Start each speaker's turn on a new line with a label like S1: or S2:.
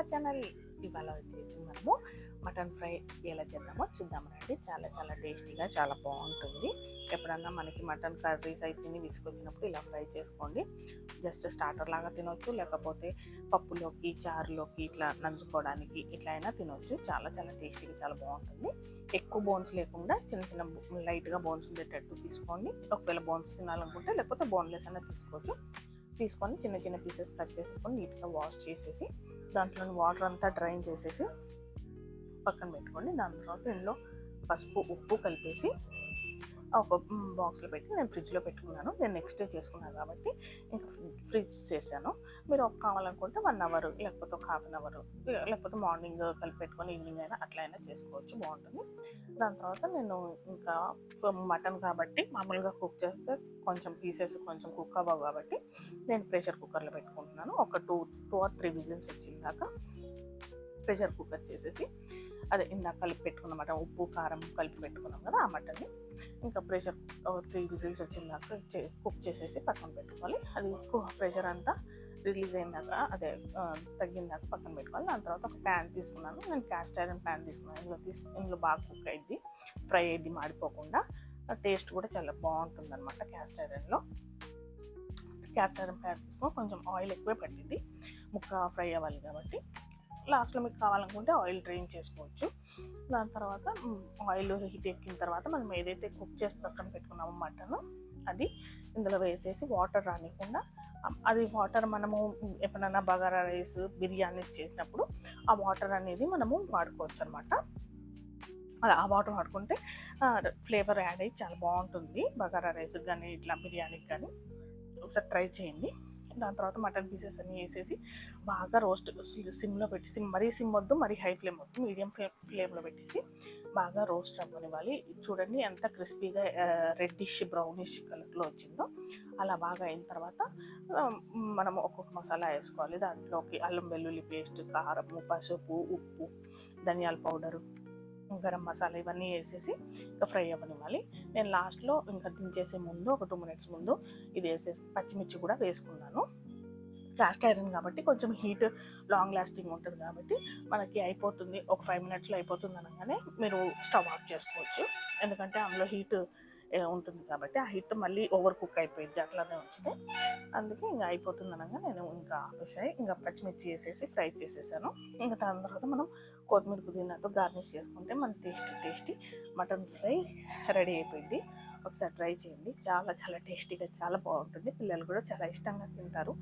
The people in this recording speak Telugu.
S1: Our channel. ఇవాళ వచ్చేసి మనము మటన్ ఫ్రై ఎలా చేద్దామో చూద్దామనండి. చాలా చాలా టేస్టీగా చాలా బాగుంటుంది. ఎప్పుడన్నా మనకి మటన్ కర్రీస్ అయితే తిని విసుకొచ్చినప్పుడు ఇలా ఫ్రై చేసుకోండి. జస్ట్ స్టార్టర్ లాగా తినొచ్చు, లేకపోతే పప్పులోకి చారులోకి ఇట్లా నంచుకోవడానికి ఇట్లా అయినా తినొచ్చు. చాలా చాలా టేస్టీగా చాలా బాగుంటుంది. ఎక్కువ బోన్స్ లేకుండా చిన్న చిన్న లైట్గా బోన్స్ ఉండేటట్టు తీసుకోండి. ఒకవేళ బోన్స్ తినాలనుకుంటే లేకపోతే బోన్లెస్ అయినా తీసుకోవచ్చు. తీసుకొని చిన్న చిన్న పీసెస్ కట్ చేసేసుకొని నీట్గా వాష్ చేసేసి దాంట్లోని వాటర్ అంతా డ్రైన్ చేసేసి పక్కన పెట్టుకోండి. దాని తర్వాత ఇందులో పసుపు ఉప్పు కలిపేసి ఒక బాక్స్లో పెట్టి నేను ఫ్రిడ్జ్లో పెట్టుకున్నాను. నేను నెక్స్ట్ డే చేసుకున్నాను కాబట్టి ఇంకా ఫ్రిడ్జ్ చేశాను. మీరు కావాలనుకుంటే 1 అవర్ లేకపోతే ఒక ½ అవర్ లేకపోతే మార్నింగ్ కలిపి పెట్టుకొని ఈవినింగ్ అయినా అట్లా అయినా చేసుకోవచ్చు, బాగుంటుంది. దాని తర్వాత నేను ఇంకా మటన్ కాబట్టి మామూలుగా కుక్ చేస్తే కొంచెం పీసెస్ కొంచెం కుక్ అవ్వవు కాబట్టి నేను ప్రెషర్ కుక్కర్లో పెట్టుకుంటున్నాను. ఒక 2 or 3 విజిల్స్ వచ్చిందాకా ప్రెషర్ కుక్కర్ చేసేసి అదే ఇందాక కలిపి పెట్టుకున్న మటన్ ఉప్పు కారం కలిపి పెట్టుకున్నాం కదా, ఆ మటన్ని ఇంకా ప్రెషర్ 3 విజిల్స్ వచ్చిందాక కుక్ చేసేసి పక్కన పెట్టుకోవాలి. అది ప్రెషర్ అంతా రిలీజ్ అయిందాక అదే తగ్గిందాక పక్కన పెట్టుకోవాలి. దాని తర్వాత ఒక ప్యాన్ తీసుకున్నాను. నేను క్యాస్ట్ ఐరన్ ప్యాన్ తీసుకున్నాను. ఇందులో బాగా కుక్ అయింది, ఫ్రై అయింది, మాడిపోకుండా. టేస్ట్ కూడా చాలా బాగుంటుంది అనమాట క్యాస్ట్ ఐరన్లో. క్యాస్ట్ ఐరన్ ప్యాన్ తీసుకొని కొంచెం ఆయిల్ ఎక్కువే పట్టింది, ముక్క ఫ్రై అవ్వాలి కాబట్టి. లాస్ట్లో మీకు కావాలనుకుంటే ఆయిల్ డ్రైన్ చేసుకోవచ్చు. దాని తర్వాత ఆయిల్ హీట్ ఎక్కిన తర్వాత మనం ఏదైతే కుక్ చేసి పక్కన పెట్టుకున్నామో మటన్ అది ఇందులో వేసేసి వాటర్ రానికుండా, అది వాటర్ మనము ఎప్పుడైనా బగారా రైస్ బిర్యానీస్ చేసినప్పుడు ఆ వాటర్ అనేది మనము వాడుకోవచ్చు అనమాట. ఆ వాటర్ వాడుకుంటే ఫ్లేవర్ యాడ్ అయ్యి చాలా బాగుంటుంది బగారా రైస్కి కానీ ఇట్లా బిర్యానీకి కానీ. ఒకసారి ట్రై చేయండి. దాని తర్వాత మటన్ పీసెస్ అన్నీ వేసేసి బాగా రోస్ట్ సిమ్లో పెట్టి, మరీ సిమ్ వద్దు మరీ హై ఫ్లేమ్ వద్దు, మీడియం ఫ్లేమ్లో పెట్టేసి బాగా రోస్ట్ అవ్వనివ్వాలి. చూడండి ఎంత క్రిస్పీగా రెడ్డిష్ బ్రౌనిష్ కలర్లో వచ్చిందో. అలా బాగా అయిన తర్వాత మనం ఒక్కొక్క మసాలా వేసుకోవాలి. దాంట్లోకి అల్లం వెల్లుల్లి పేస్ట్, కారం, పసుపు, ఉప్పు, ధనియాల పౌడరు, గరం మసాలా ఇవన్నీ వేసేసి ఇంకా ఫ్రై అవ్వనివ్వాలి. నేను లాస్ట్లో ఇంకా దించేసే ముందు ఒక 2 minutes ముందు ఇది వేసేసి పచ్చిమిర్చి కూడా వేసుకున్నాను. క్యాస్ట్ ఐరన్ కాబట్టి కొంచెం హీట్ లాంగ్ లాస్టింగ్ ఉంటుంది కాబట్టి మనకి అయిపోతుంది, ఒక 5 minutesలో అయిపోతుంది అనగానే మీరు స్టవ్ ఆఫ్ చేసుకోవచ్చు. ఎందుకంటే అందులో హీట్ ఉంటుంది కాబట్టి ఆ హీట్ మళ్ళీ ఓవర్ కుక్ అయిపోయింది అట్లానే ఉంచితే. అందుకే ఇంకా అయిపోతుంది అనగా నేను ఇంకా ఆపేసాయి. ఇంకా పచ్చిమిర్చి వేసేసి ఫ్రై చేసేసాను. ఇంకా దాని తర్వాత మనం కొత్తిమీర పుదీనాతో గార్నిష్ చేసుకుంటే మన టేస్టీ మటన్ ఫ్రై రెడీ అయిపోయింది. ఒకసారి ట్రై చేయండి. చాలా చాలా టేస్టీగా చాలా బాగుంటుంది. పిల్లలు కూడా చాలా ఇష్టంగా తింటారు.